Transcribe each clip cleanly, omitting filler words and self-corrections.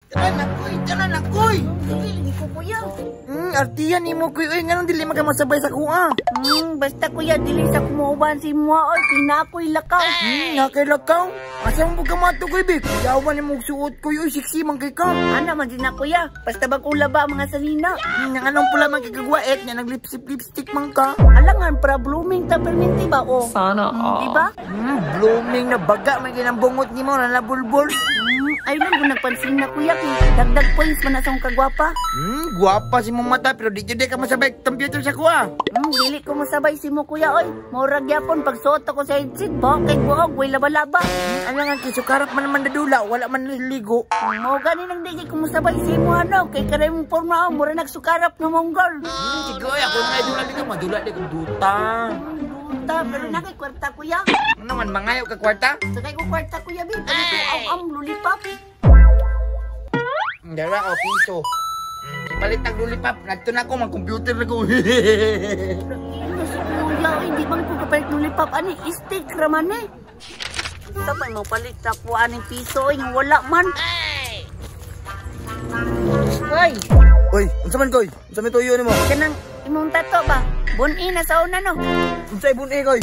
Jalan na, kuy. Hindi ko, kuya. Artiyan ni mo, kuy. Uy, nga nang dili magamasabay sa kuha. Basta, kuya, dili sa kumuuban si mo. Oy, pinakoy lakaw. Nakilakaw? Asa mo pagkamato, kuy, Bik? Yawan ni mong suot, kuy. Uy, siksi man kay ka. Ano man din na, kuya. Basta bagula ba ang mga salina? Yang anong pula man kagagwaet niya, nag-lipstick man ka. Alangan, para blooming taperminti ba, o? Sana all. Diba? Blooming na baga, may ginambungot ni mo, nalabulbol. Ayun lang kung nagpansin na, kuya. Dagdag points man na sa kong kagwapa. Guwapa si mong mata, pero di ka masabay computer sa kuha. Dili ko masabay si mo, kuya, oy. Murag yapon, pagsuot ako sa headset, bakit buhog, way laba-laba. Alangan, kisukarap man naman nadula, wala man naliligo. Mo gani nang di ko masabay si mo, ano, kay karay mong porma, mura nagsukarap ng monggol. Sigoy, ako na idula dito, madula di kong duta. Duta, pero nakay kwarta, kuya. Ano naman, mangayaw ka kwarta? Sakay ko kwarta, kuya, bin. Ano to, ang lulipap. Dara ko, piso. Palit ng lulipap, nagto na ako, mag-computer na ko. Ano si kuya, hindi bang ko kapalit lulipap, ani, stick raman eh. Sabay mo palit na po aning piso, nga wala man. Hoy! Uy, unsa man koy? Unsa man tuyo nimo? Kanang imong tato ba? Bun-i na sa una no? Unsay bun-i koy?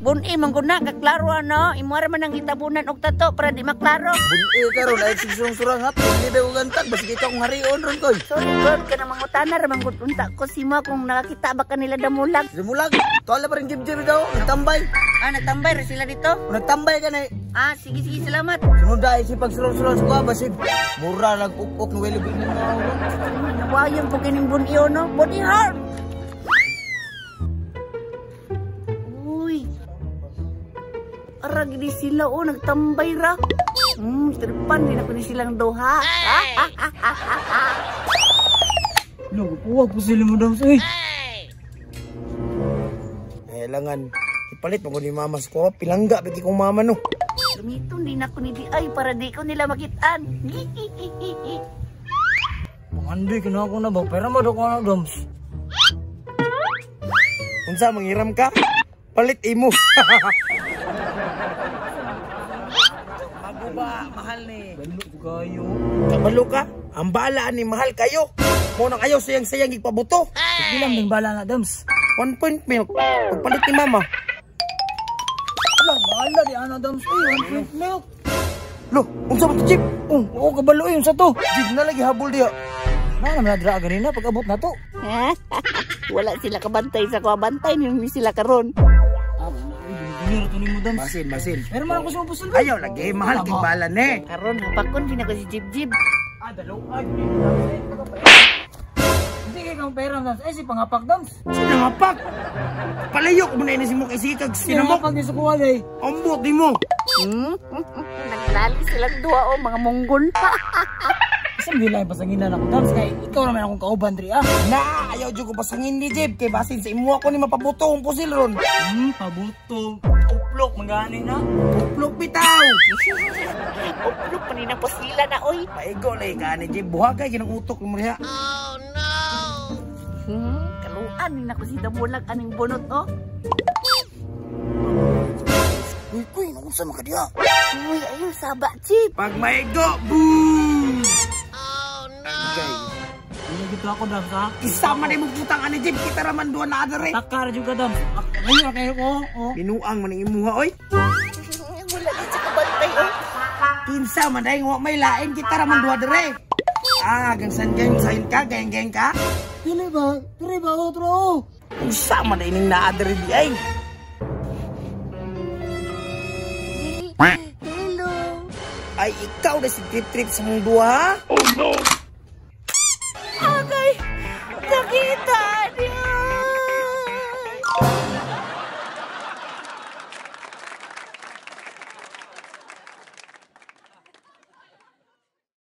Bun-i man gud na kaklaro ano, imora man ang itabunan og tato para di maklaro. Bun-i karon ay sigsurong-surang hap, hindi ba ugantag basi kita kong harion ron koy. Sorry god ka na mangutana ra man gud unta ko si mo kung nakakita ba kanila damulag. Simulag, tuwala pa rin jib-jib daw, nagtambay. Nagtambay ra sila dito? Nagtambay ka na Sige salamat. sunod ay si pagsurong-surong sa kuha, basi mura nag-uk-uk, nuwelibig na mga ulo. Nawayang ko kining bun-i no? Bun-i hard! Uy! Arag di sila nagtambay ra. Tripan din ako ni silang duha. Logo, puwag po sila mo daw sa'yo. Kailangan ipalit mo ko ni mama sa kuha, pilangga, pati kong mama no. Gamiton din ako ni Di ay para di ko nila makitaan. Pangandoy ka na ako na ba? Pera mo daw ko na, Doms. Unsa, manghiram ka? Palit imo. Mago ba? Mahal ni. Balo kayo. Kabalo ka? Ang bala ni mahal kayo. Muna kayo sayang-sayang ipabuto. Ilang din bala na, Doms? 1 point milk. Pagpalit ni mama. Alam, bahala di ana, Doms. 1 point milk. Loh, unsa ba ito, Jeep? Oo, kabalo yun sa to. Jeep na lagi habol diya. Naman nadra ganina pag abot na to. Wala sila kabantay sa kuha. Bantay ni sila karon. Masin. Pero man ako sa puso. Ayaw lagi, mahal king balan eh. Karon hapakon din ako si Jib. Dalawa. Hindi kayo kang pera, Dams. Si pangapak, Dams. Sinangapak. Palayok mo na inis mo kay sikag. Sinamok. Sinangapak din sa kuha, eh. Ambot di mo. Naglali silang duwa mga monggol. Isang bilay pasanginan ako, Dams. Kaya ikaw naman akong kauban, Dri, Na, ayaw dyan ko pasangin ni Jeb. Kay basin sa imo ako ni mapabuto ang pusil ron. Pabuto. Uplok, magani na. Uplok bitaw. Uplok pa nina po sila na, oy. Paigo na ka ni Jeb. Buhagay, ginang-utok mo riha. Kaluan din ako si Damulag aning bunot, oh. Uy, naunsa man ka diha. Uy, ayun, saba, Chip. Pag maigo, boom! Agay. Ano dito ako, Dams, ha? Isama na yung putang ani Jeb. Kita raman doon na adare. Takar juga, Dams. Ngayon, kayo ko, Binuang man ang imuha, oy. Wala din sa kabantay, oh. Kinsa man dahil nga may lain. Kita raman doon adare. Gangsan gang sayin ka, geng ka. Dili ba, otro. Isama na ining naadare di ay. Hello. Ay, ikaw na si trip-trip sa mong duha, ha? Agay, nakita.